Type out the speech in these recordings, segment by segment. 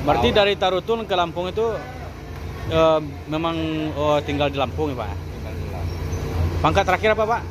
Berarti dari Tarutun ke Lampung itu memang tinggal di Lampung ya Pak? Tinggal di Lampung. Pangkat terakhir apa Pak?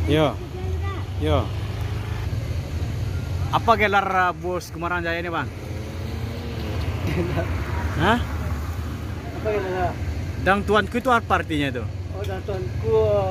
Yo. Yo. Apa gelar bus Kumaran Jaya ini, Bang? Hah? Apa gelar? Dang tuanku itu apa artinya itu? Oh, dang tuanku.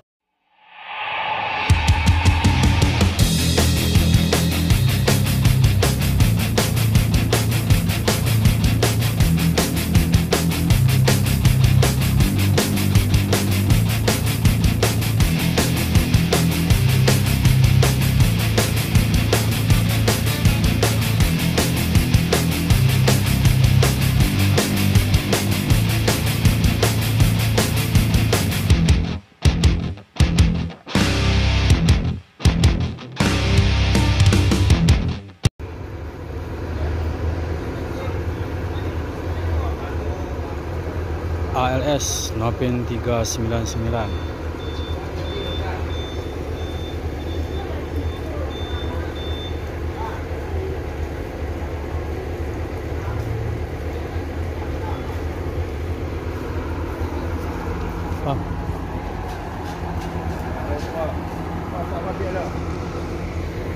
ALS Nopin 399.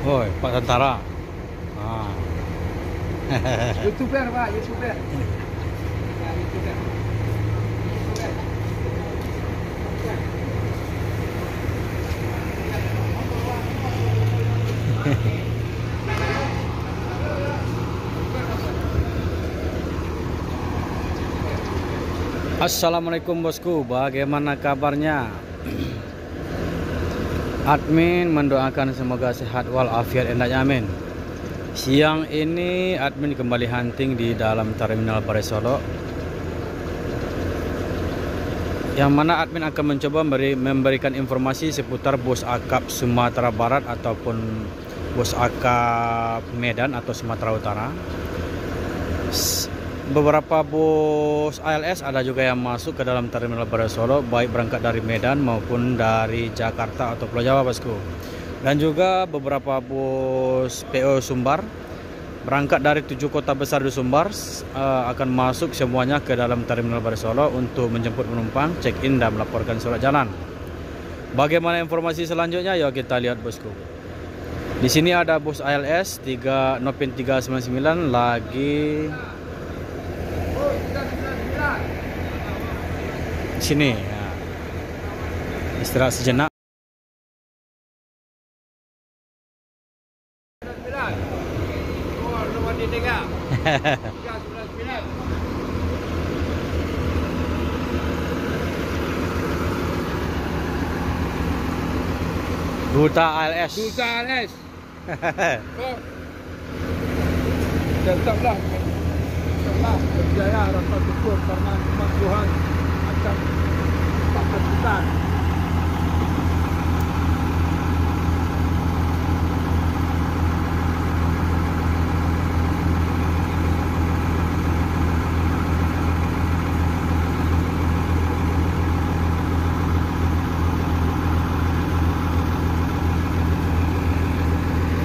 Hoi, Pak Tentara. YouTuber Pak, YouTuber. Assalamualaikum bosku, bagaimana kabarnya? Admin mendoakan semoga sehat walafiat endaknya, amin. Siang ini admin kembali hunting di dalam terminal Balai Solok, yang mana admin akan mencoba memberikan informasi seputar bus akap Sumatera Barat ataupun bus akap Medan atau Sumatera Utara. Beberapa bus ALS ada juga yang masuk ke dalam terminal Balai Solok, baik berangkat dari Medan maupun dari Jakarta atau Pulau Jawa bosku. Dan juga beberapa bus PO Sumbar berangkat dari 7 kota besar di Sumbar akan masuk semuanya ke dalam terminal Balai Solok untuk menjemput penumpang, check-in dan melaporkan surat jalan. Bagaimana informasi selanjutnya? Yuk kita lihat bosku. Di sini ada bus ALS Nopin 399 lagi di sini. Ya. Istirahat sejenak. Duta ALS. Duta ALS. Oh. Tetaplah. Tetaplah berjaya, rasa syukur karena umat Tuhan akan tak berputar.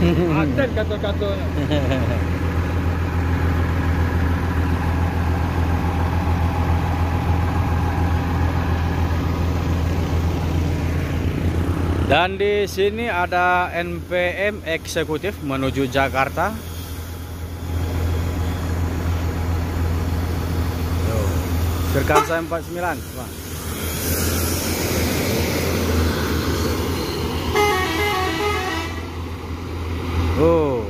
Aten kata-katanya. Dan di sini ada NPM eksekutif menuju Jakarta. Firkansa 49, Pak. Oh.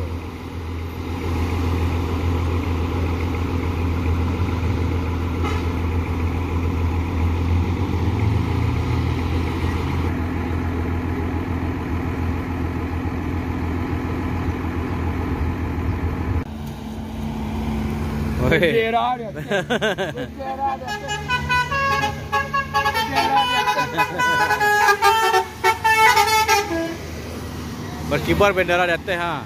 Bendera dia. Bendera dia. Berkibar bendera di atas, ha.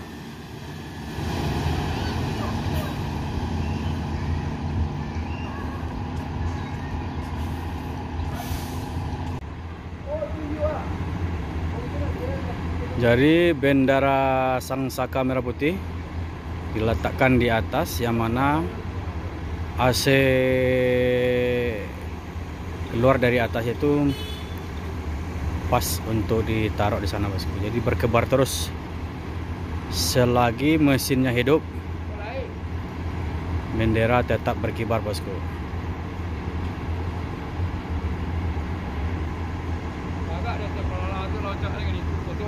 Jadi bendera Sang Saka Merah Putih diletakkan di atas, yang mana AC keluar dari atas itu pas untuk ditaruh di sana, bosku. Jadi berkebar terus selagi mesinnya hidup, bendera tetap berkibar, bosku. Agak ada kepala tu loncat lagi ni foto.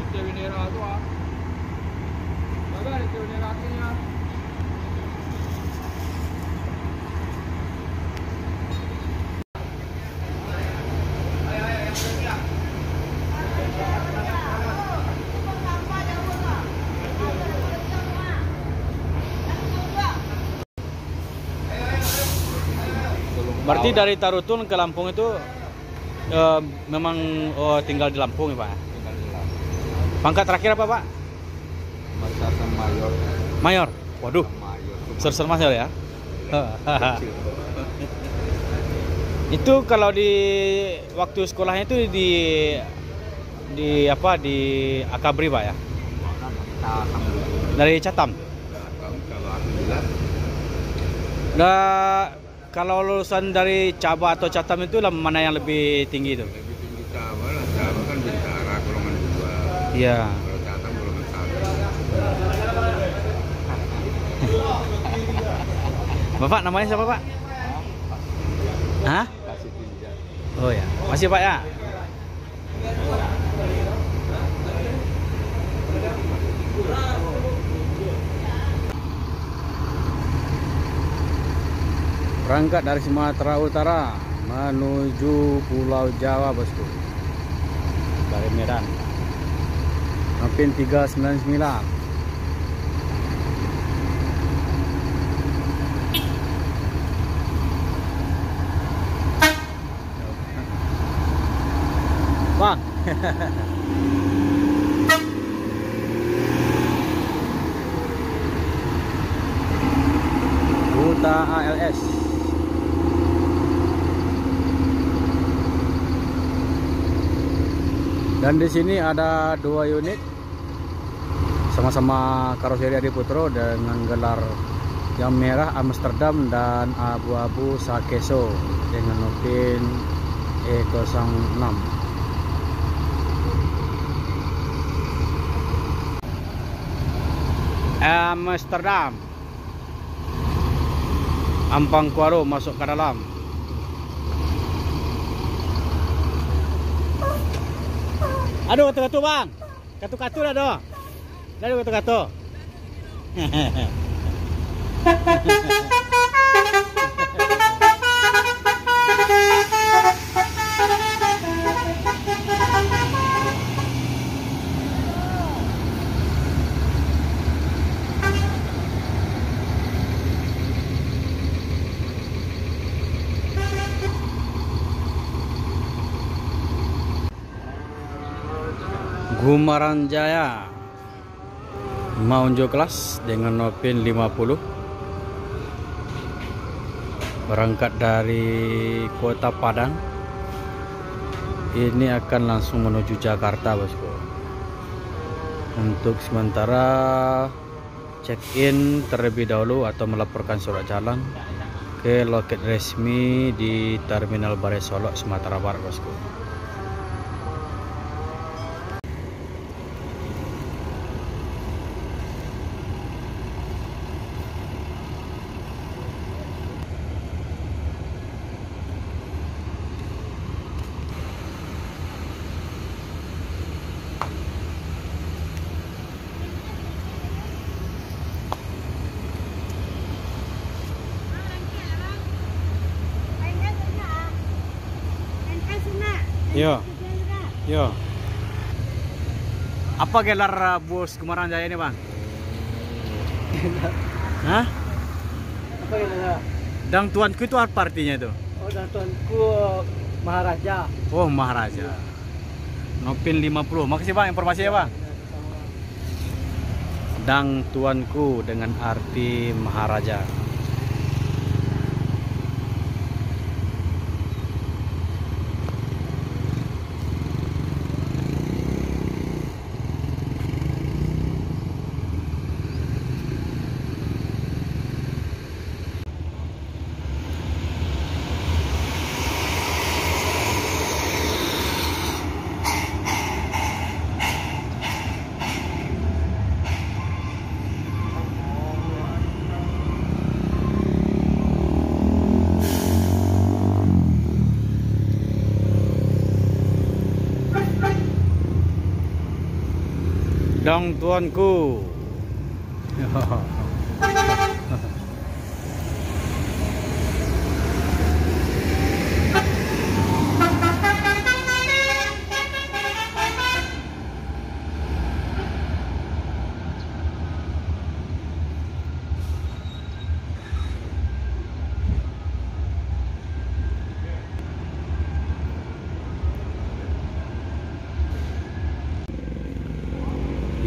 Itu bendera tu ah. Agak ada bendera akhirnya. Berarti dari Tarutun ke Lampung itu memang tinggal di Lampung ya, Pak? Tinggal di Lampung. Pangkat terakhir apa, Pak? Markatan Mayor. Mayor. Waduh, Mayor. Ser Mayor ya. Itu kalau di waktu sekolahnya itu di apa, di Akabri, Pak ya? Dari Catam. Kalau alhamdulillah. Nah, kalau lulusan dari Caba atau Catam itu mana yang lebih tinggi itu? Lebih tinggi Caba lah. Caba kan Bintara golongan 2. Iya. Kalau Catam golongan 1. Bapak namanya siapa, Pak? Hah? Kasih tinja. Oh ya, masih, Pak ya? Berangkat dari Sumatera Utara menuju Pulau Jawa, bosku. Dari Medan. Nopin 399. Bang. Kuta ALS. Dan di sini ada 2 unit sama-sama karoseri Adi Putro dengan gelar yang merah Amsterdam dan abu-abu Sakeso dengan nopin E06. Amsterdam, Ampang Kuaro masuk ke dalam. Aduh, katu-katu, Bang. Katu-katu dah doh. Dah katu-katu. Gumaran Jaya mau unjuk kelas dengan nopin 50, berangkat dari Kota Padang. Ini akan langsung menuju Jakarta, bosku. Untuk sementara check-in terlebih dahulu atau melaporkan surat jalan ke loket resmi di Terminal Bare Solok, Sumatera Barat, bosku. Yo, yo. Apa gelar bus Gumaran Jaya ini, Bang? Hah? Apa gelar? Dang tuanku itu apa artinya itu? Oh, dan tuanku Maharaja. Oh, Maharaja. Nopin 50. Makasih, Bang, informasinya, Bang. Dang tuanku dengan arti Maharaja. Yang tuanku.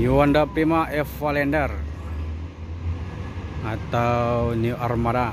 Yuanda Prima F Valender atau New Armada.